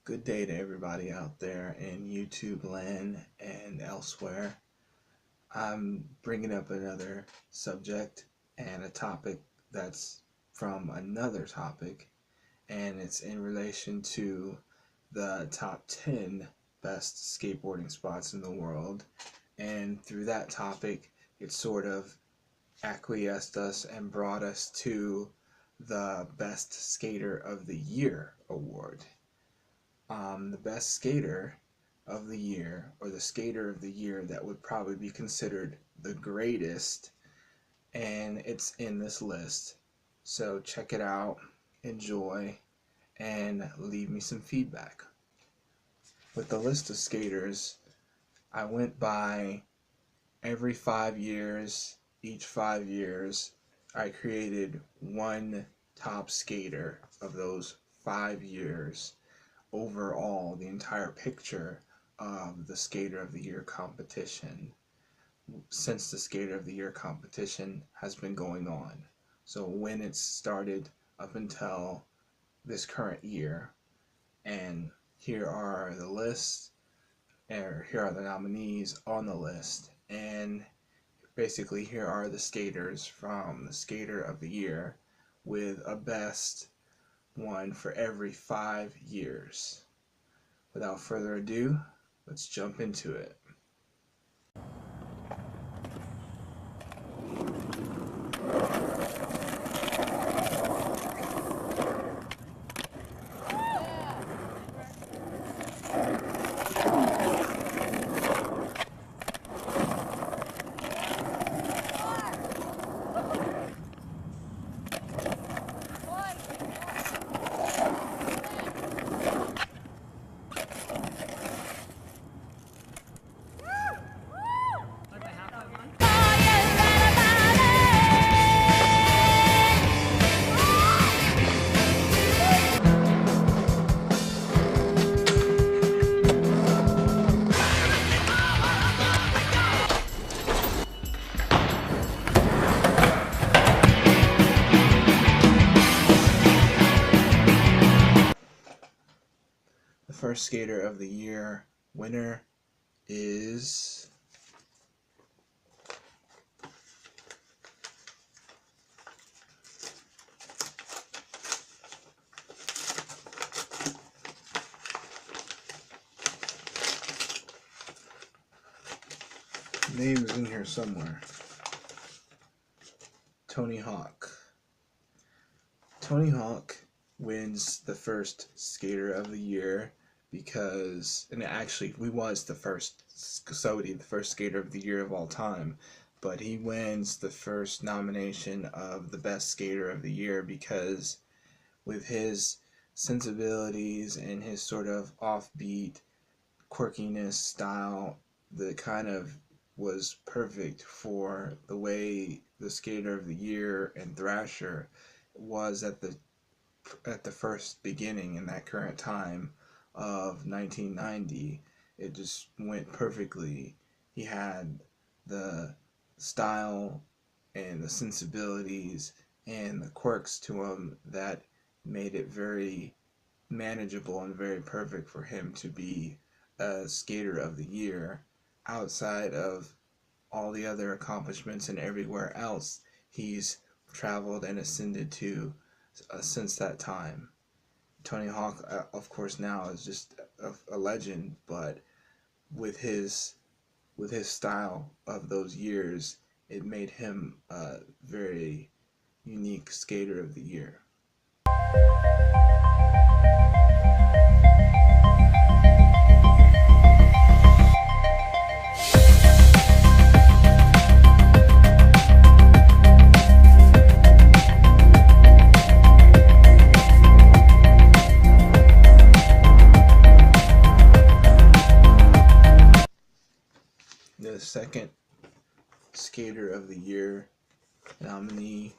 Good day to everybody out there in YouTube land and elsewhere. I'm bringing up another subject and a topic that's from another topic, and it's in relation to the top 10 best skateboarding spots in the world. And through that topic, it sort of acquiesced us and brought us to the Best Skater of the Year award. The best skater of the year, or the skater of the year that would probably be considered the greatest, and it's in this list. So check it out, enjoy, and leave me some feedback. With the list of skaters, I went by every 5 years. Each 5 years, I created one top skater of those 5 years. Overall, the entire picture of the Skater of the Year competition since the Skater of the Year competition has been going on. So when it started up until this current year, and here are the lists, or here are the nominees on the list, and basically here are the skaters from the Skater of the Year with a best one for every 5 years. Without further ado, let's jump into it. The first Skater of the Year winner is name is in here somewhere. Tony Hawk. Tony Hawk wins the first Skater of the Year because, and actually, he was the first SOTY, the first Skater of the Year of all time, but he wins the first nomination of the Best Skater of the Year because with his sensibilities and his sort of offbeat quirkiness style, that kind of was perfect for the way the Skater of the Year and Thrasher was at the first beginning in that current time of 1990. It just went perfectly. He had the style and the sensibilities and the quirks to him that made it very manageable and very perfect for him to be a Skater of the Year. Outside of all the other accomplishments and everywhere else he's traveled and ascended to since that time. Tony Hawk, of course, now is just a legend, but with his style of those years, it made him a very unique Skater of the Year. The second Skater of the Year nominee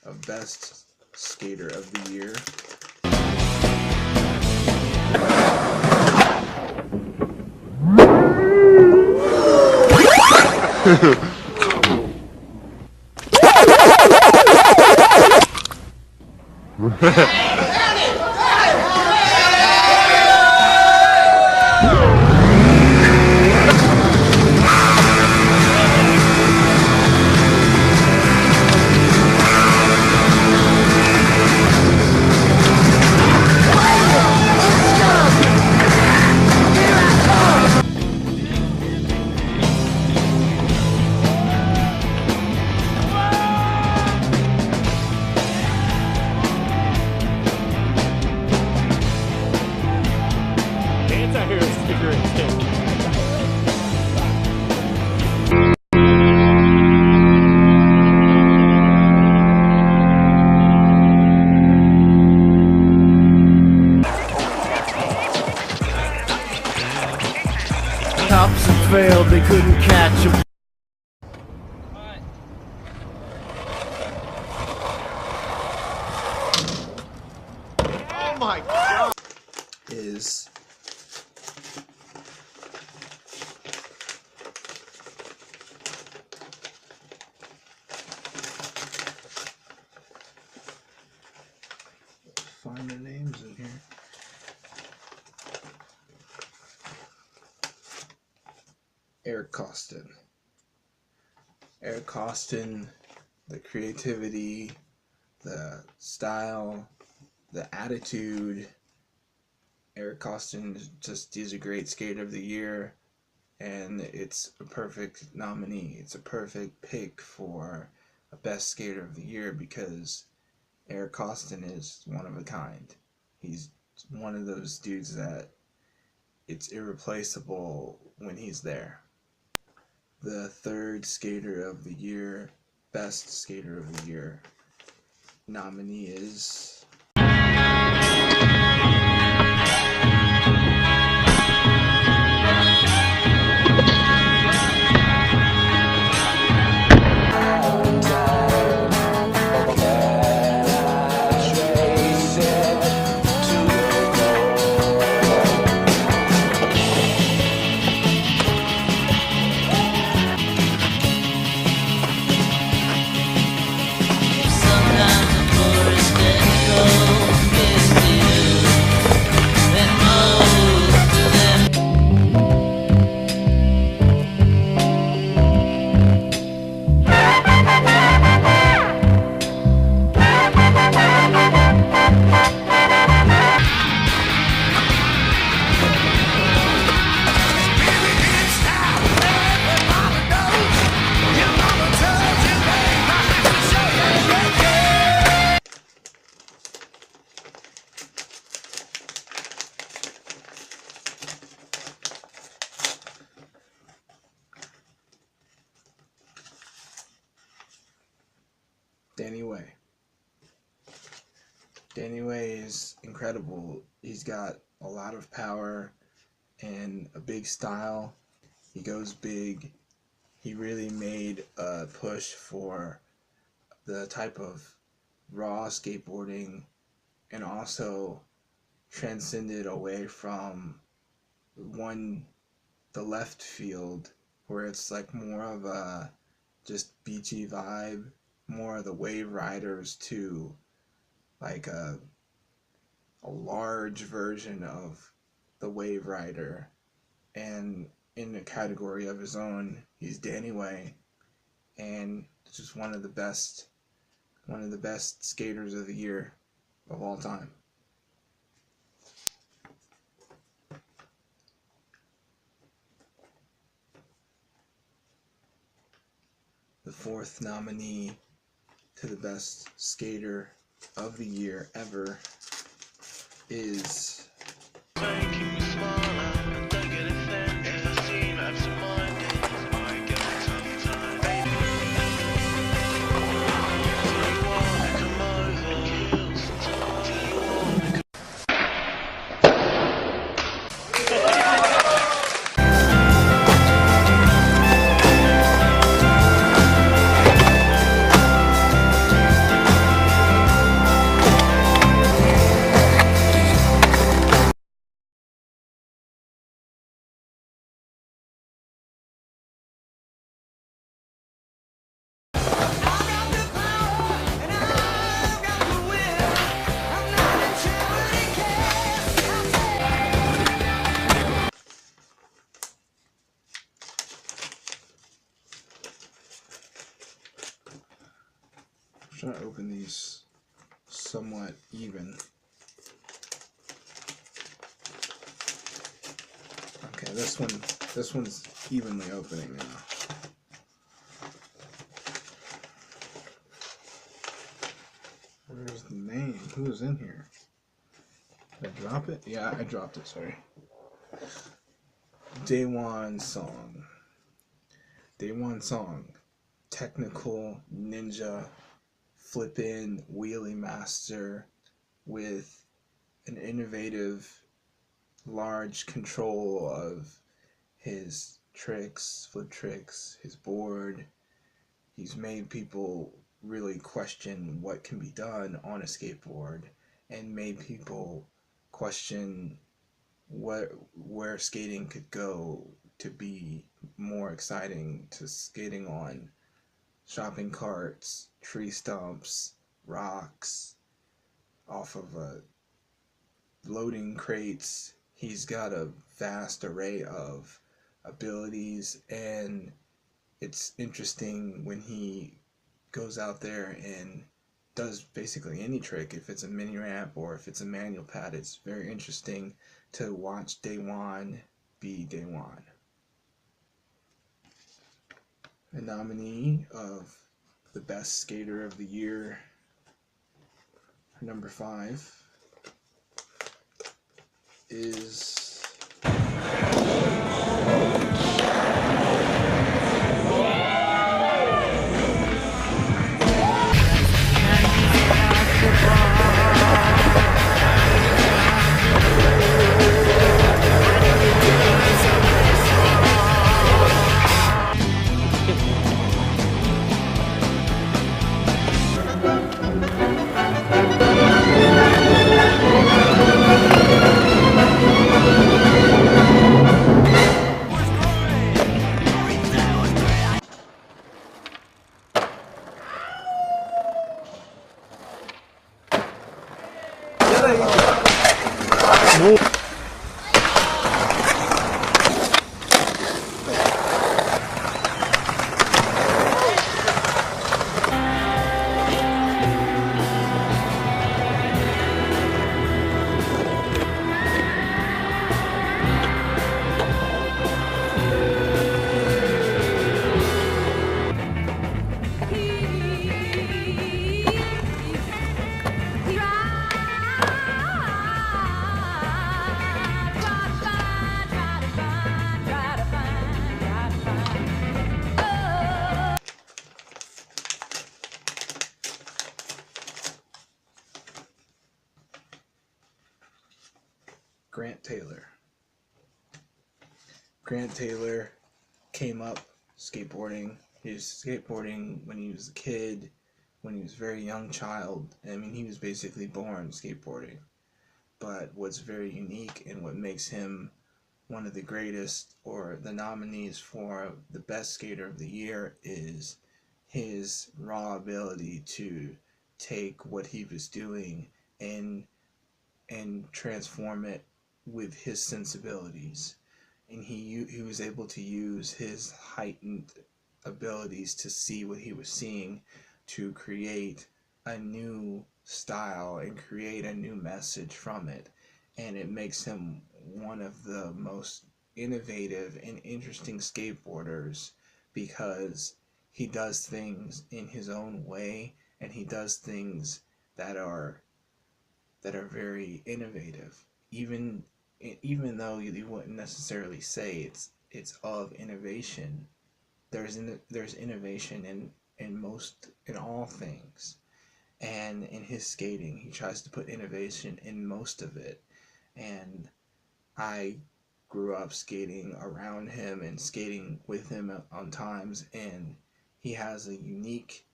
of Best Skater of the Year failed, they couldn't catch him. Oh my God! Is find their names in here. Eric Costin. Eric Costin, the creativity, the style, the attitude. Eric Costin he's a great skater of the year, and it's a perfect nominee. It's a perfect pick for a best skater of the year because Eric Costin is one of a kind. He's one of those dudes that it's irreplaceable when he's there. The third skater of the year, best skater of the year nominee is Danny Way. Danny Way is incredible. He's got a lot of power and a big style. He goes big. He really made a push for the type of raw skateboarding and also transcended away from the left field where it's like more of a just beachy vibe, more of the wave riders to like a large version of the wave rider, and in a category of his own. He's Danny Way, and just one of the best skaters of the year of all time. The fourth nominee to the best skater of the year ever is trying to open these somewhat even. Okay, this one's evenly opening now. Where's the name? Who's in here? Did I drop it? Yeah, I dropped it, sorry. Daewon Song. Daewon Song. Technical ninja flip-in wheelie master with an innovative large control of his tricks, flip tricks, his board. He's made people really question what can be done on a skateboard, and made people question where skating could go to be more exciting, to skating on shopping carts, tree stumps, rocks, off of loading crates. He's got a vast array of abilities, and it's interesting when he goes out there and does basically any trick. If it's a mini ramp or if it's a manual pad, it's very interesting to watch Daewon be Daewon. The nominee of the best skater of the year, number 5, is Grant Taylor. Grant Taylor came up skateboarding. He was skateboarding when he was a kid, when he was a very young child. I mean, he was basically born skateboarding. But what's very unique and what makes him one of the greatest, or the nominees for the best skater of the year, is his raw ability to take what he was doing and transform it with his sensibilities. And he was able to use his heightened abilities to see what he was seeing to create a new style and create a new message from it. And it makes him one of the most innovative and interesting skateboarders, because he does things in his own way, and he does things that are very innovative, even though you wouldn't necessarily say it's of innovation. There's innovation in all things, and in his skating he tries to put innovation in most of it. And I grew up skating around him and skating with him on times, and he has a unique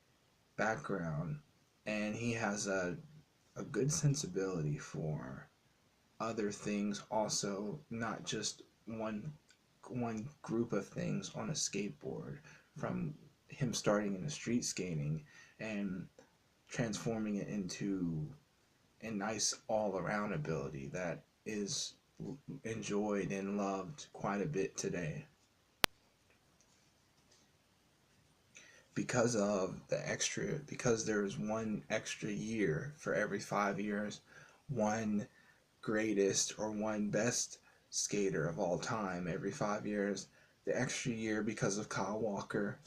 background, and he has a good sensibility for other things also, not just one group of things on a skateboard. From him starting in the street skating and transforming it into a nice all-around ability that is enjoyed and loved quite a bit today. Because there's one extra year for every 5 years, one greatest or one best skater of all time every 5 years. The extra year, because of Kyle Walker,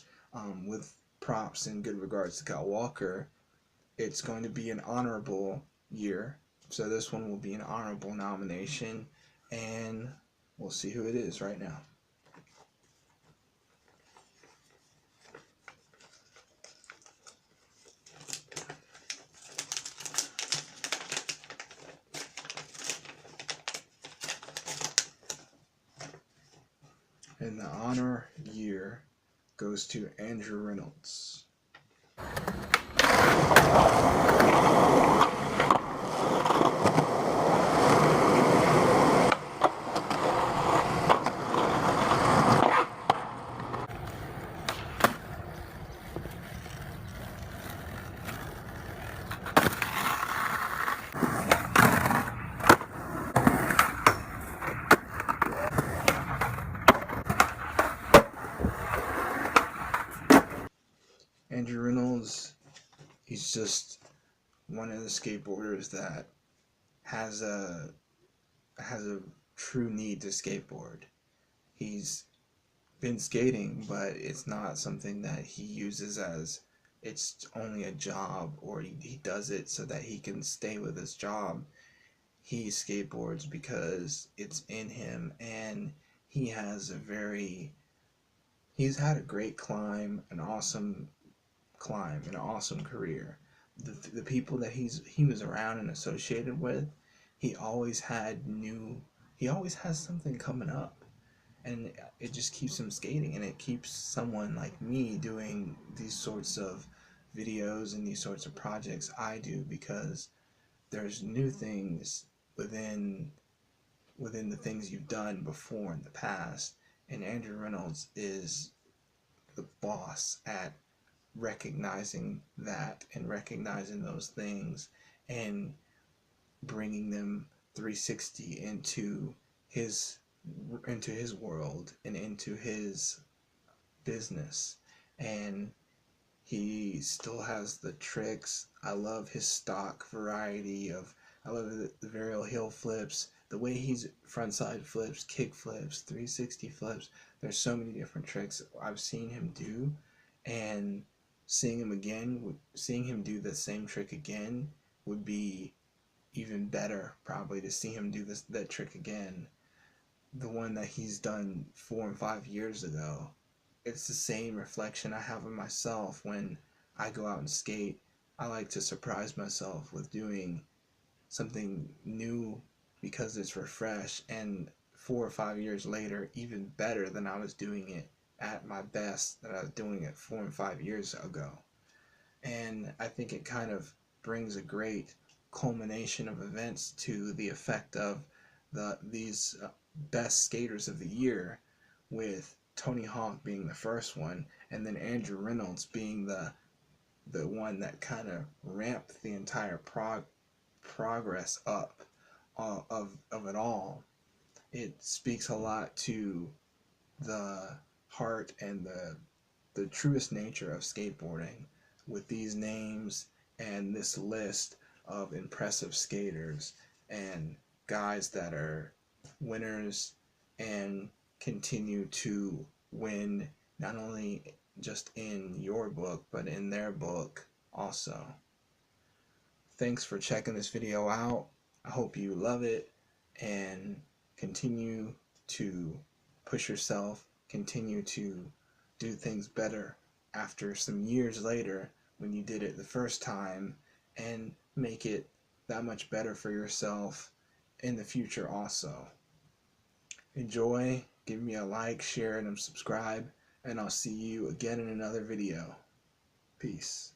with props and good regards to Kyle Walker, it's going to be an honorable year. So this one will be an honorable nomination, and we'll see who it is right now. And the honor year goes to Andrew Reynolds. Andrew Reynolds, he's just one of the skateboarders that has a true need to skateboard. He's been skating, but it's not something that he uses as it's only a job, or he does it so that he can stay with his job. He skateboards because it's in him, and he has he's had a great climb, an awesome climb, an awesome career. The people that he was around and associated with, he always had he always has something coming up, and it just keeps him skating, and it keeps someone like me doing these sorts of videos and these sorts of projects I do, because there's new things within the things you've done before in the past, and Andrew Reynolds is the boss at recognizing that and recognizing those things and bringing them 360 his into his world and into his business. And he still has the tricks. I love his stock variety of, I love the varial heel flips, the way he's frontside flips, kick flips, 360 flips. There's so many different tricks I've seen him do, and seeing him do the same trick again would be even better, probably, to see him do that trick again. The one that he's done 4 and 5 years ago, it's the same reflection I have of myself when I go out and skate. I like to surprise myself with doing something new because it's refreshed, and 4 or 5 years later, even better than I was doing it at my best that I was doing it 4 and 5 years ago. And I think it kind of brings a great culmination of events to the effect of these best skaters of the year, with Tony Hawk being the first one, and then Andrew Reynolds being the one that kind of ramped the entire progress up of it all. It speaks a lot to the heart and the truest nature of skateboarding, with these names and this list of impressive skaters and guys that are winners and continue to win, not only just in your book but in their book also. Thanks for checking this video out. I hope you love it and continue to push yourself, continue to do things better after some years later when you did it the first time, and make it that much better for yourself in the future also. Enjoy, give me a like, share, and subscribe, and I'll see you again in another video. Peace.